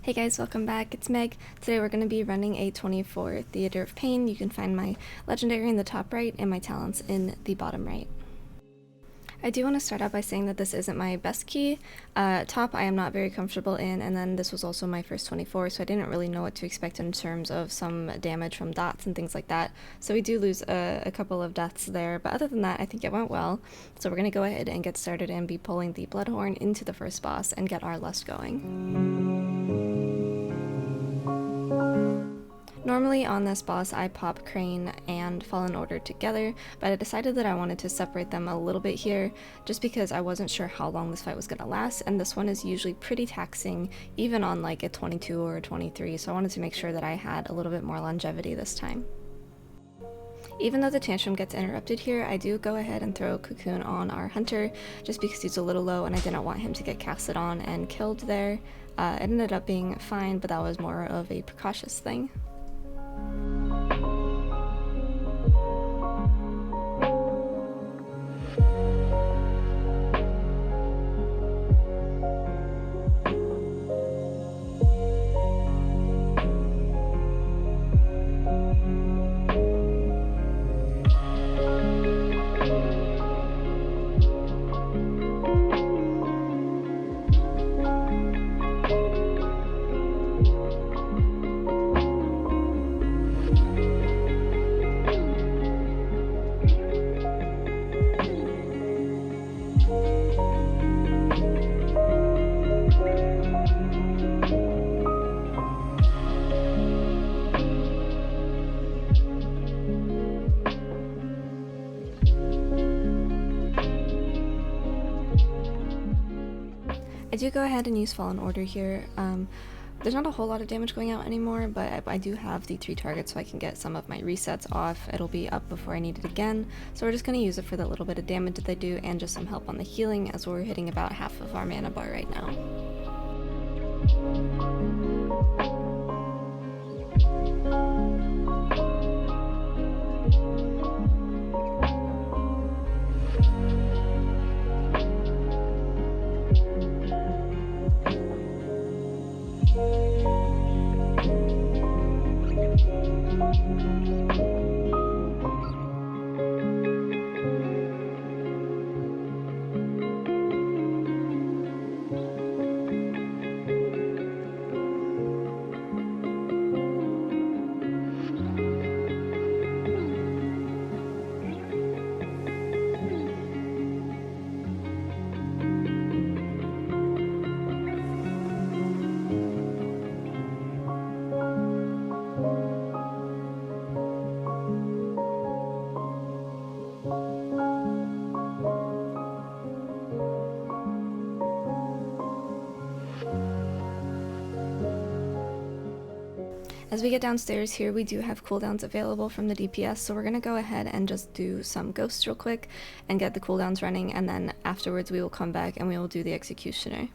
Hey guys, welcome back. It's Meg. Today we're going to be running a 24 Theater of Pain. You can find my legendary in the top right and my talents in the bottom right. I do want to start out by saying that this isn't my best key. Top I am not very comfortable in, and then this was also my first 24, so I didn't really know what to expect in terms of some damage from dots and things like that. So we do lose a couple of deaths there, but other than that I think it went well. So we're going to go ahead and get started and be pulling the Bloodhorn into the first boss and get our lust going. Normally on this boss I pop Crane and Fallen Order together, but I decided that I wanted to separate them a little bit here just because I wasn't sure how long this fight was going to last, and this one is usually pretty taxing even on like a 22 or a 23, so I wanted to make sure that I had a little bit more longevity this time. Even though the tantrum gets interrupted here, I do go ahead and throw Cocoon on our Hunter just because he's a little low and I didn't want him to get casted on and killed there. It ended up being fine, but that was more of a precautious thing. I do go ahead and use Fallen Order here. There's not a whole lot of damage going out anymore, but I do have the 3 targets so I can get some of my resets off. It'll be up before I need it again, so we're just going to use it for the little bit of damage that they do and just some help on the healing as we're hitting about half of our mana bar right now. As we get downstairs here, we do have cooldowns available from the DPS, so we're going to go ahead and just do some ghosts real quick and get the cooldowns running, and then afterwards we will come back and we will do the Executioner.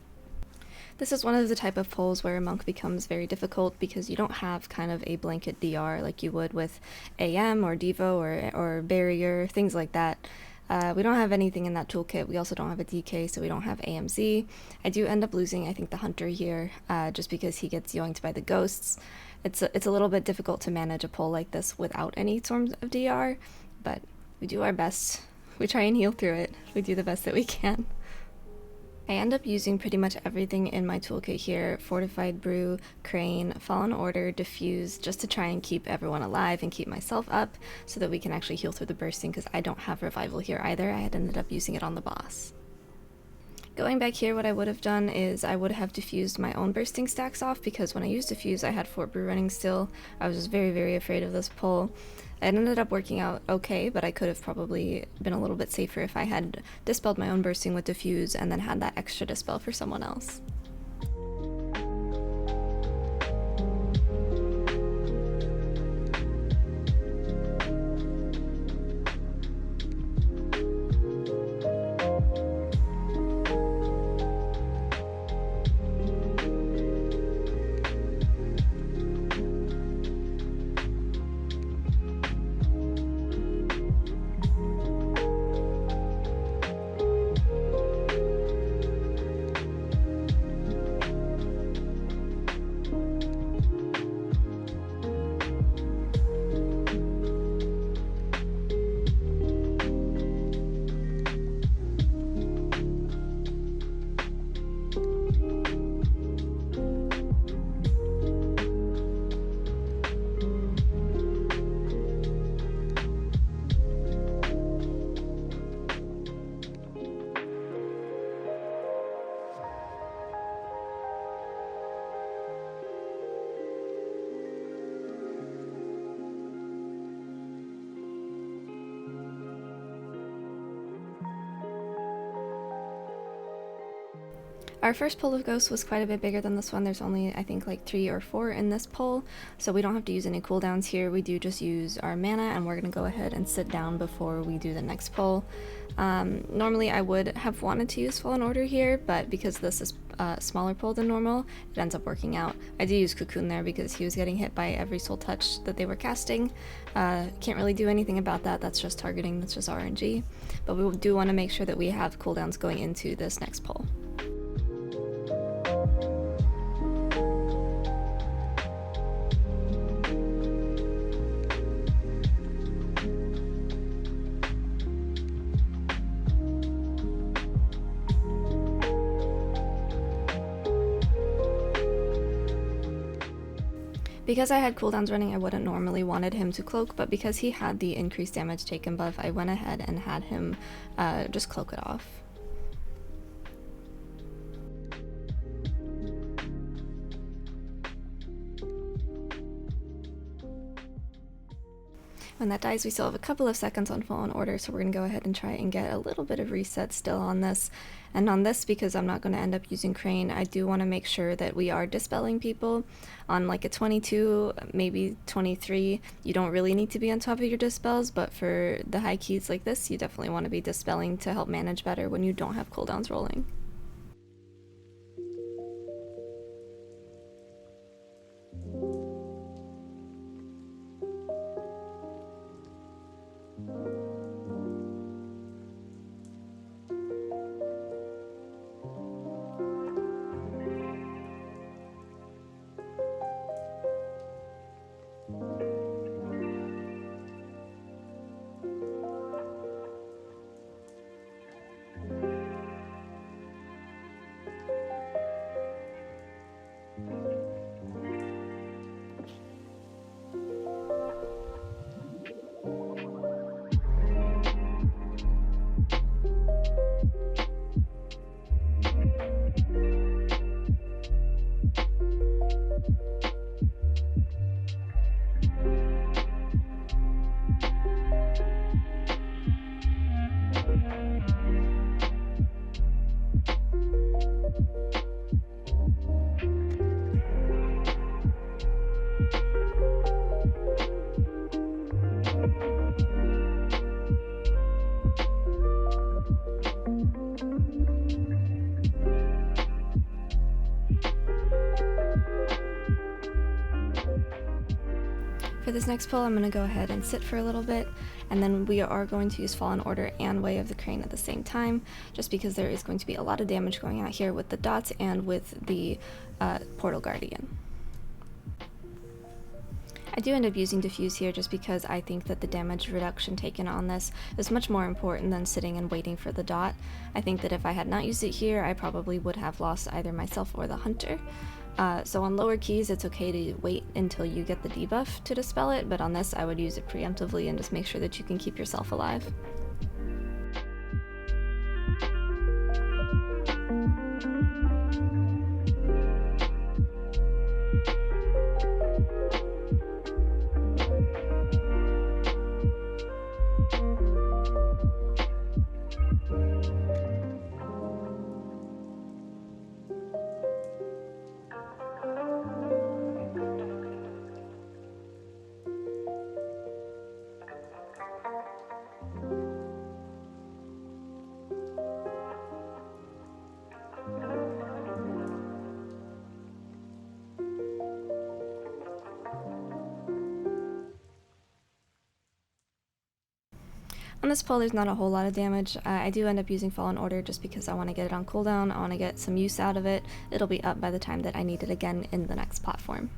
This is one of the type of pulls where a monk becomes very difficult because you don't have kind of a blanket DR like you would with AM or Devo or Barrier, things like that. We don't have anything in that toolkit. We also don't have a DK, so we don't have AMZ. I do end up losing, I think, the Hunter here, just because he gets yoinked by the ghosts. It's a little bit difficult to manage a pull like this without any forms of DR, but we do our best. We try and heal through it. We do the best that we can. I end up using pretty much everything in my toolkit here: Fortified Brew, Crane, Fallen Order, Diffuse, just to try and keep everyone alive and keep myself up so that we can actually heal through the bursting, because I don't have Revival here either. I had ended up using it on the boss. Going back here, what I would have done is I would have diffused my own bursting stacks off, because when I used diffuse I had Fort Brew running still. I was just very, very afraid of this pull. It ended up working out okay, but I could have probably been a little bit safer if I had dispelled my own bursting with diffuse and then had that extra dispel for someone else. Our first pull of ghosts was quite a bit bigger than this one. There's only, I think, like 3 or 4 in this pull, so we don't have to use any cooldowns here. We do just use our mana, and we're going to go ahead and sit down before we do the next pull. Normally I would have wanted to use Fallen Order here, but because this is a smaller pull than normal, it ends up working out. I do use Cocoon there because he was getting hit by every soul touch that they were casting. Can't really do anything about that, that's just targeting, that's just RNG. But we do want to make sure that we have cooldowns going into this next pull. Because I had cooldowns running, I wouldn't normally wanted him to cloak, but because he had the increased damage taken buff, I went ahead and had him just cloak it off. When that dies, we still have a couple of seconds on Fallen Order, so we're going to go ahead and try and get a little bit of reset still on this. And on this, because I'm not going to end up using Crane, I do want to make sure that we are dispelling people. On like a 22, maybe 23, you don't really need to be on top of your dispels, but for the high keys like this, you definitely want to be dispelling to help manage better when you don't have cooldowns rolling. For this next pull, I'm going to go ahead and sit for a little bit, and then we are going to use Fallen Order and Way of the Crane at the same time, just because there is going to be a lot of damage going out here with the dots and with the Portal Guardian. I do end up using Diffuse here just because I think that the damage reduction taken on this is much more important than sitting and waiting for the dot. I think that if I had not used it here, I probably would have lost either myself or the hunter. So on lower keys, it's okay to wait until you get the debuff to dispel it, but on this, I would use it preemptively and just make sure that you can keep yourself alive. On this pull, there's not a whole lot of damage. I do end up using Fallen Order just because I want to get it on cooldown, I want to get some use out of it. It'll be up by the time that I need it again in the next platform.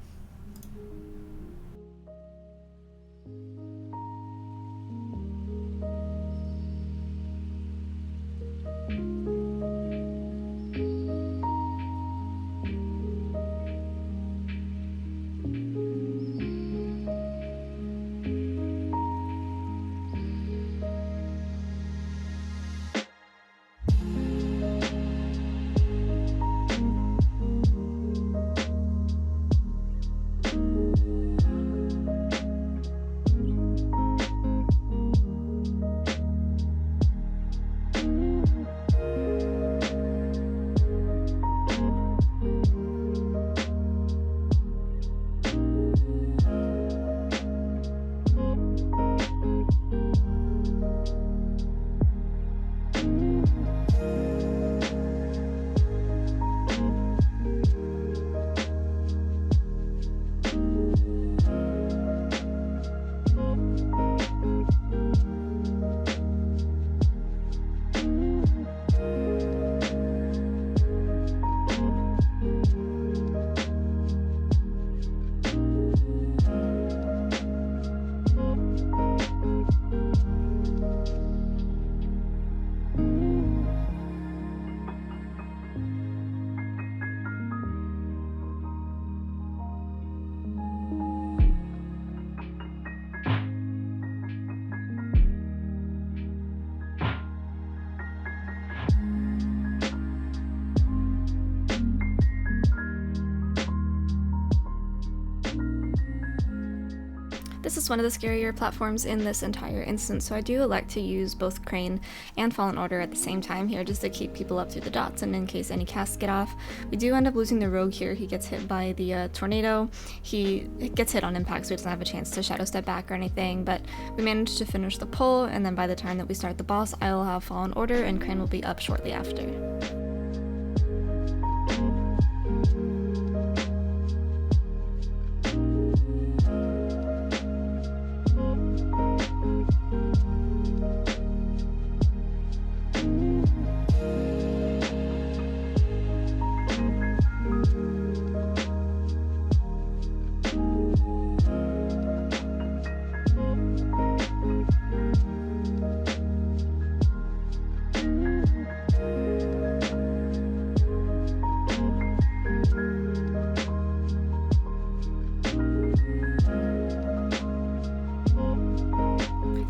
This is one of the scarier platforms in this entire instance, so I do elect to use both Crane and Fallen Order at the same time here just to keep people up through the dots and in case any casts get off. We do end up losing the Rogue here. He gets hit by the tornado. He gets hit on impact, so he doesn't have a chance to shadow step back or anything, but we managed to finish the pull, and then by the time that we start the boss, I'll have Fallen Order and Crane will be up shortly after.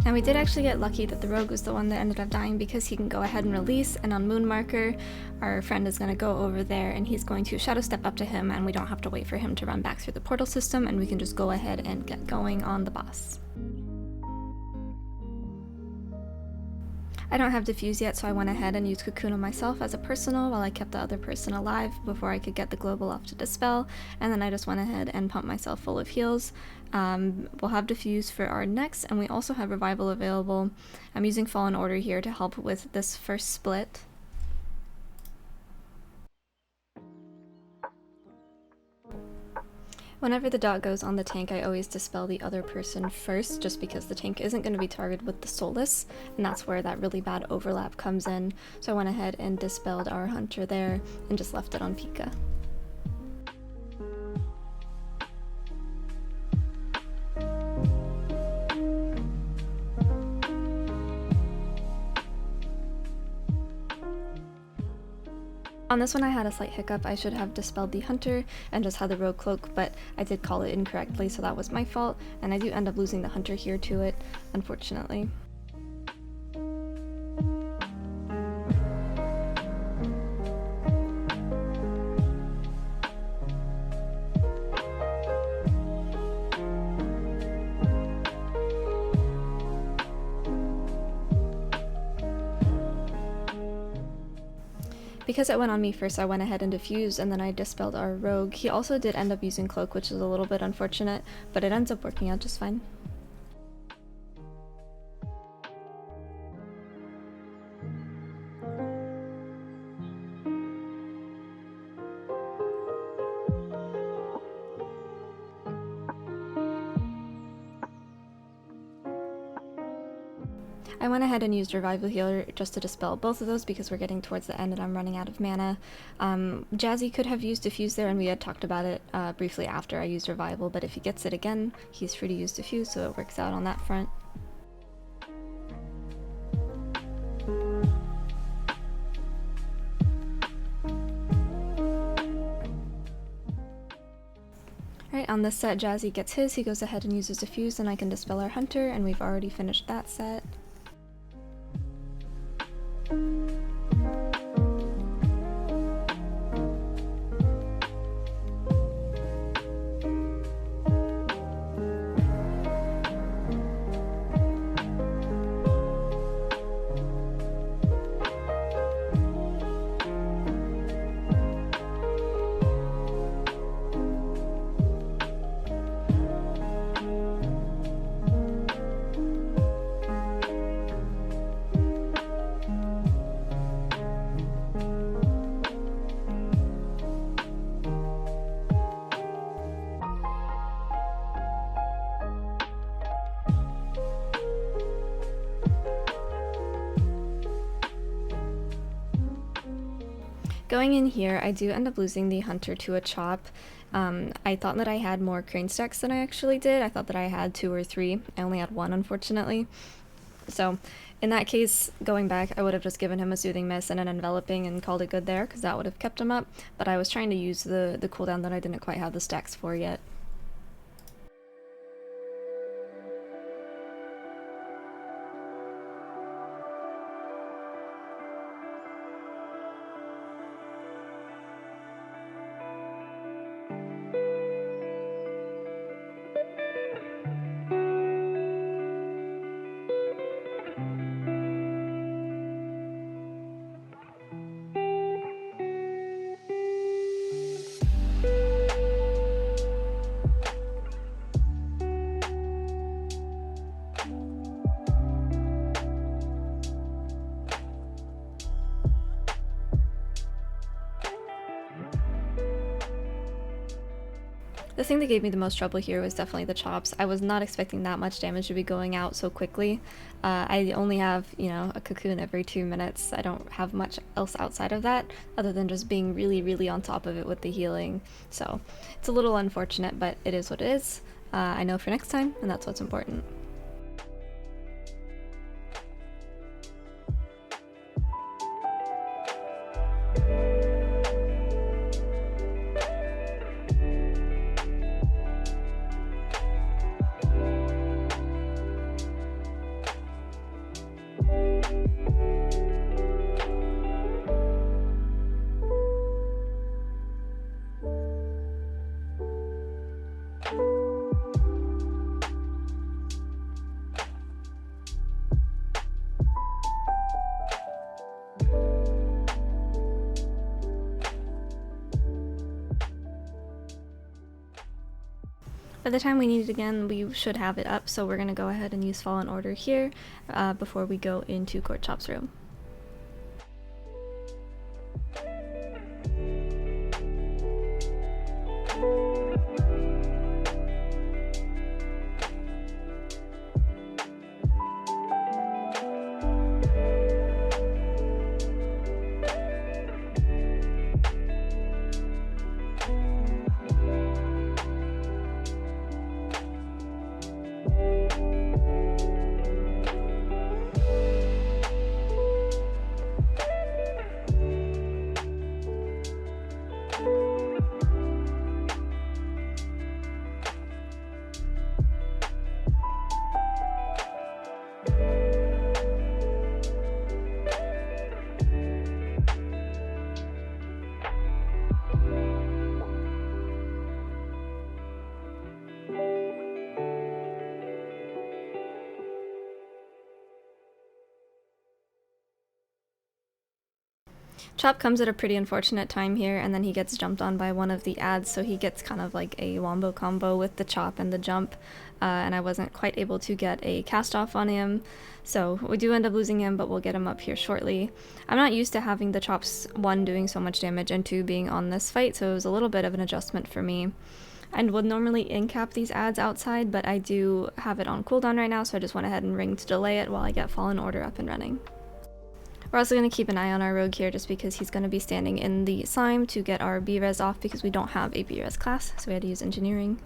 And we did actually get lucky that the Rogue was the one that ended up dying because he can go ahead and release, and on Moon Marker, our friend is going to go over there and he's going to shadow step up to him, and we don't have to wait for him to run back through the portal system, and we can just go ahead and get going on the boss. I don't have Diffuse yet, so I went ahead and used Cocoon on myself as a personal while I kept the other person alive before I could get the global off to Dispel, and then I just went ahead and pumped myself full of heals. We'll have Diffuse for our next, and we also have Revival available. I'm using Fallen Order here to help with this first split. Whenever the dot goes on the tank, I always dispel the other person first, just because the tank isn't going to be targeted with the Soulless, and that's where that really bad overlap comes in. So I went ahead and dispelled our hunter there, and just left it on Pika. On this one I had a slight hiccup. I should have dispelled the hunter and just had the rogue cloak, but I did call it incorrectly, so that was my fault, and I do end up losing the hunter here to it, unfortunately. Because it went on me first, I went ahead and diffused, and then I dispelled our rogue. He also did end up using cloak, which is a little bit unfortunate, but it ends up working out just fine. I went ahead and used Revival Healer just to dispel both of those because we're getting towards the end and I'm running out of mana. Jazzy could have used Diffuse there, and we had talked about it briefly after I used Revival, but if he gets it again, he's free to use Diffuse, so it works out on that front. Alright, on this set, Jazzy gets his, he goes ahead and uses Diffuse, and I can dispel our hunter, and we've already finished that set. Going in here, I do end up losing the hunter to a chop. I thought that I had more crane stacks than I actually did. I thought that I had 2 or 3. I only had 1, unfortunately. So in that case, going back, I would have just given him a Soothing Mist and an Enveloping and called it good there, because that would have kept him up. But I was trying to use the cooldown that I didn't quite have the stacks for yet. The thing that gave me the most trouble here was definitely the chops. I was not expecting that much damage to be going out so quickly. I only have, you know, a cocoon every 2 minutes. I don't have much else outside of that, other than just being really, really on top of it with the healing. So it's a little unfortunate, but it is what it is. I know for next time, and that's what's important. By the time we need it again, we should have it up, so we're going to go ahead and use Fallen Order here before we go into Gorechop's room. Chop comes at a pretty unfortunate time here, and then he gets jumped on by one of the ads, so he gets kind of like a wombo combo with the chop and the jump, and I wasn't quite able to get a cast off on him, so we do end up losing him, but we'll get him up here shortly. I'm not used to having the chops, 1, doing so much damage, and 2, being on this fight, so it was a little bit of an adjustment for me. I would normally in-cap these ads outside, but I do have it on cooldown right now, so I just went ahead and ringed to delay it while I get Fallen Order up and running. We're also going to keep an eye on our rogue here just because he's going to be standing in the slime to get our B-res off because we don't have a B-res class, so we had to use engineering.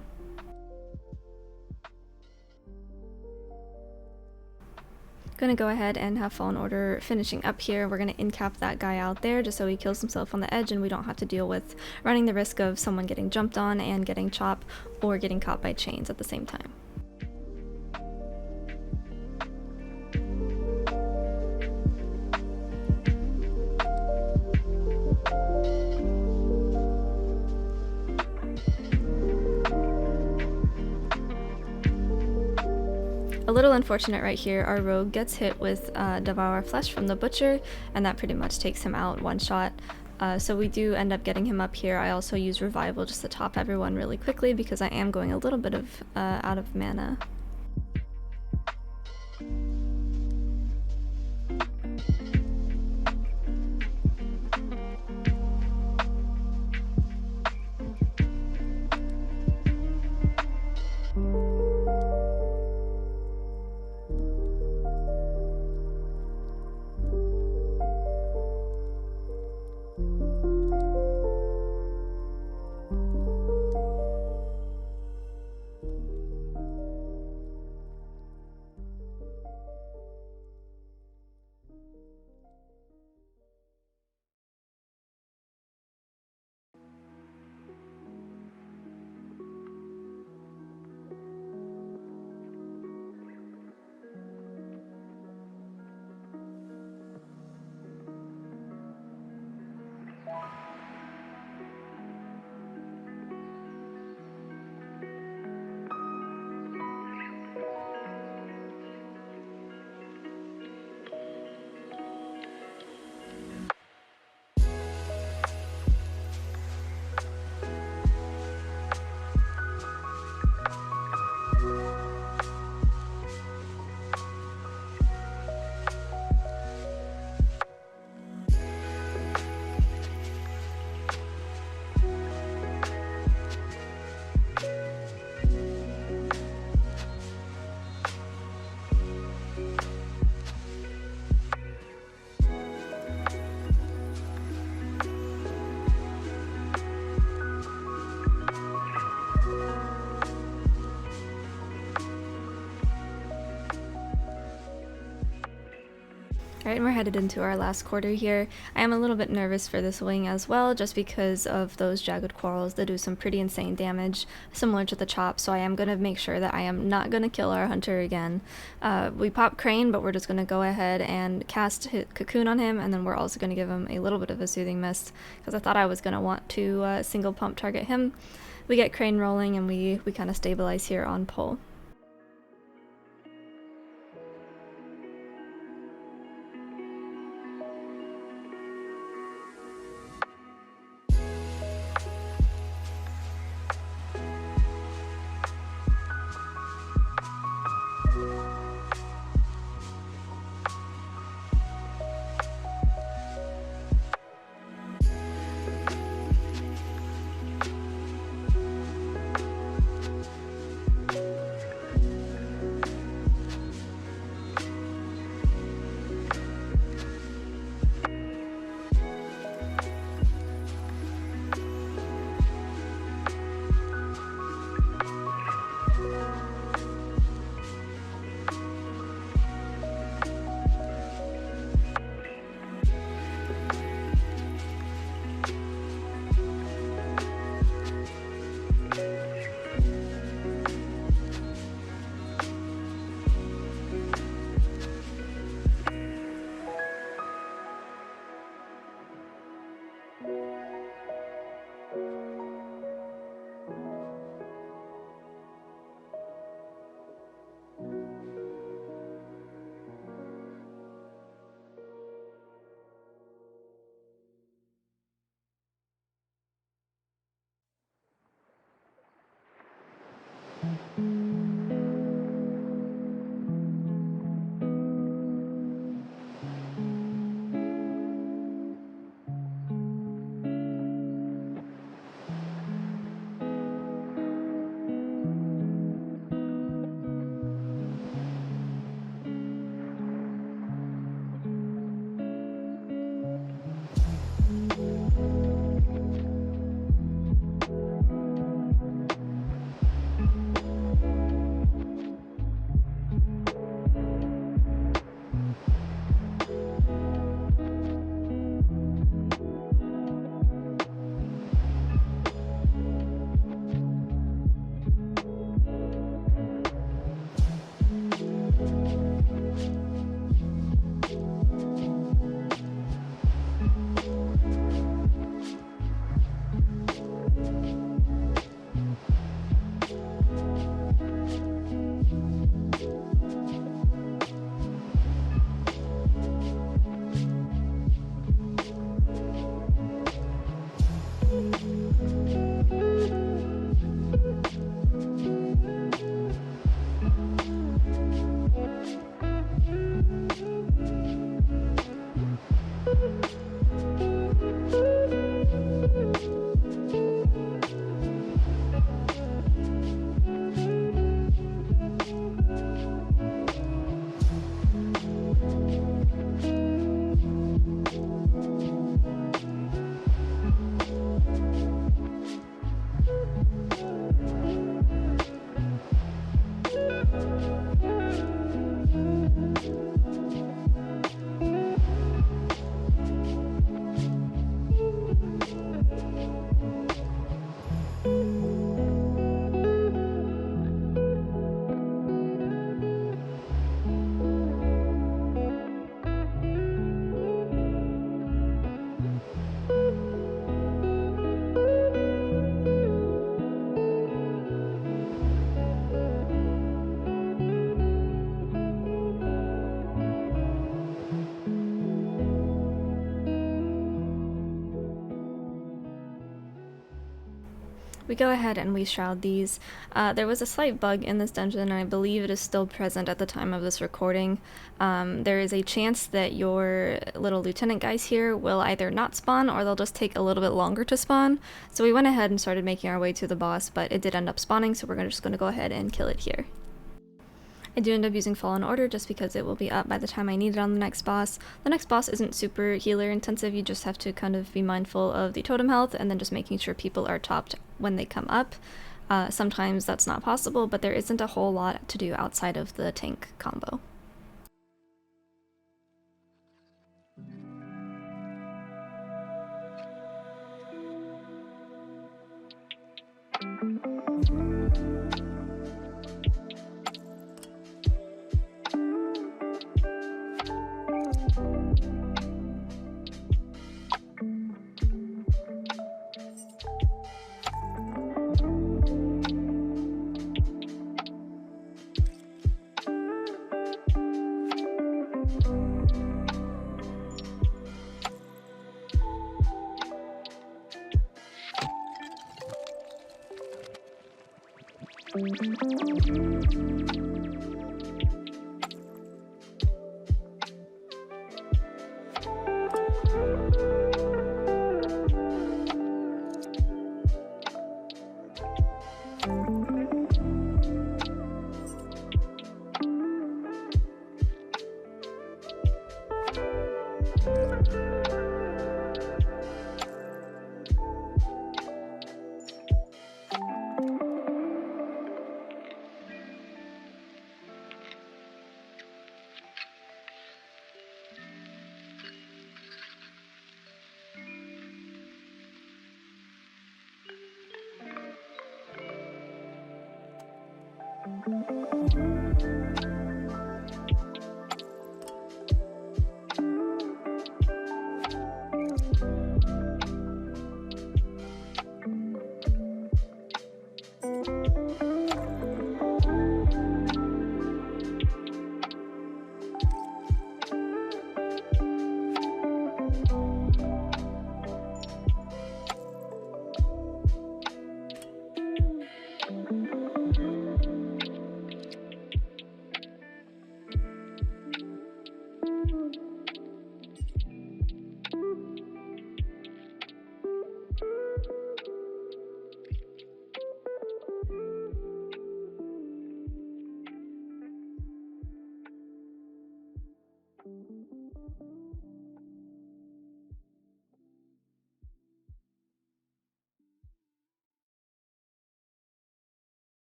Gonna go ahead and have Fallen Order finishing up here. We're gonna in-cap that guy out there just so he kills himself on the edge and we don't have to deal with running the risk of someone getting jumped on and getting chopped or getting caught by chains at the same time. A little unfortunate right here, our rogue gets hit with Devour Flesh from the Butcher, and that pretty much takes him out one shot. So we do end up getting him up here. I also use Revival just to top everyone really quickly because I am going a little bit of out of mana. Alright, and we're headed into our last quarter here. I am a little bit nervous for this wing as well, just because of those jagged quarrels that do some pretty insane damage, similar to the chop, so I am going to make sure that I am not going to kill our hunter again. We pop Crane, but we're just going to go ahead and cast Cocoon on him, and then we're also going to give him a little bit of a Soothing Mist, because I thought I was going to want to single pump target him. We get Crane rolling, and we kind of stabilize here on pull. We go ahead and we shroud these. There was a slight bug in this dungeon, and I believe it is still present at the time of this recording. There is a chance that your little lieutenant guys here will either not spawn or they'll just take a little bit longer to spawn. So we went ahead and started making our way to the boss, but it did end up spawning, so we're just going to go ahead and kill it here. I do end up using Fallen Order just because it will be up by the time I need it on the next boss. The next boss isn't super healer intensive, you just have to kind of be mindful of the totem health and then just making sure people are topped when they come up. Sometimes that's not possible, but there isn't a whole lot to do outside of the tank combo.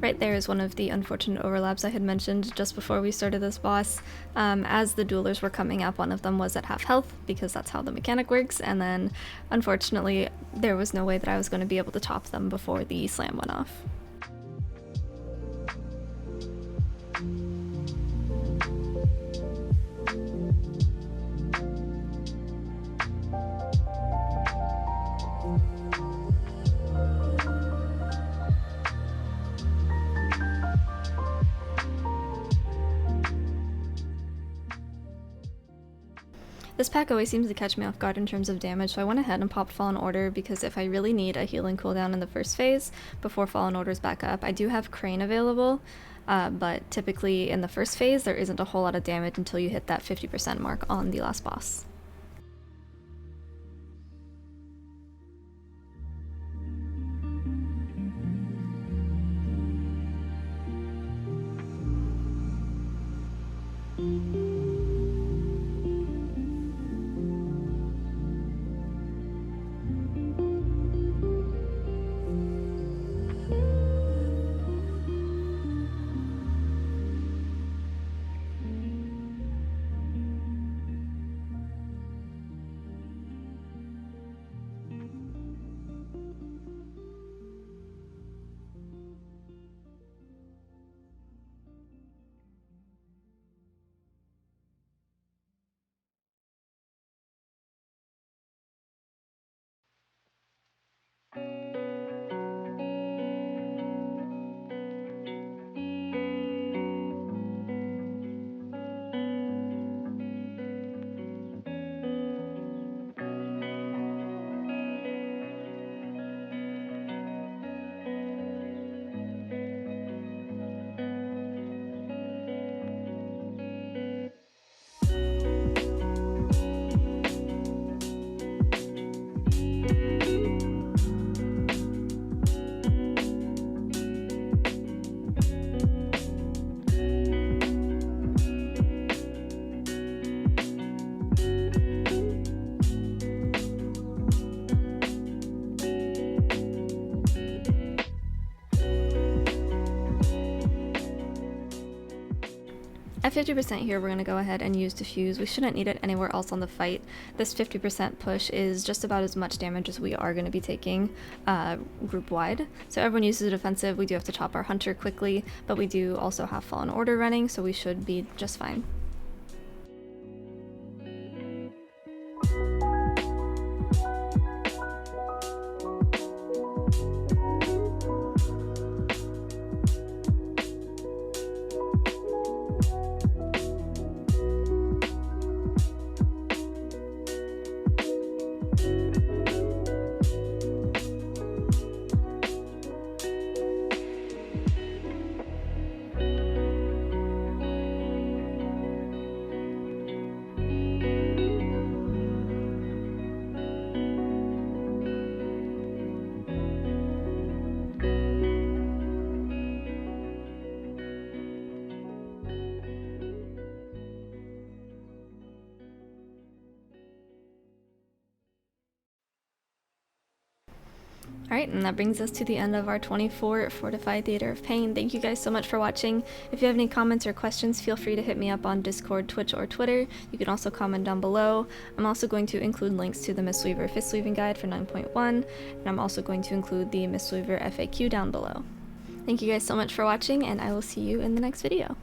Right there is one of the unfortunate overlaps I had mentioned just before we started this boss. As the duelers were coming up, one of them was at half health, because that's how the mechanic works, and then unfortunately there was no way that I was going to be able to top them before the slam went off. This pack always seems to catch me off guard in terms of damage, so I went ahead and popped Fallen Order because if I really need a healing cooldown in the first phase before Fallen Order's back up, I do have Crane available, but typically in the first phase there isn't a whole lot of damage until you hit that 50% mark on the last boss. At 50% here, we're going to go ahead and use Diffuse. We shouldn't need it anywhere else on the fight. This 50% push is just about as much damage as we are going to be taking group-wide. So everyone uses a defensive. We do have to chop our Hunter quickly, but we do also have Fallen Order running, so we should be just fine. Alright, and that brings us to the end of our 24 Fortified Theater of Pain. Thank you guys so much for watching. If you have any comments or questions, feel free to hit me up on Discord, Twitch, or Twitter. You can also comment down below. I'm also going to include links to the Mistweaver Fist Weaving Guide for 9.1, and I'm also going to include the Mistweaver FAQ down below. Thank you guys so much for watching, and I will see you in the next video.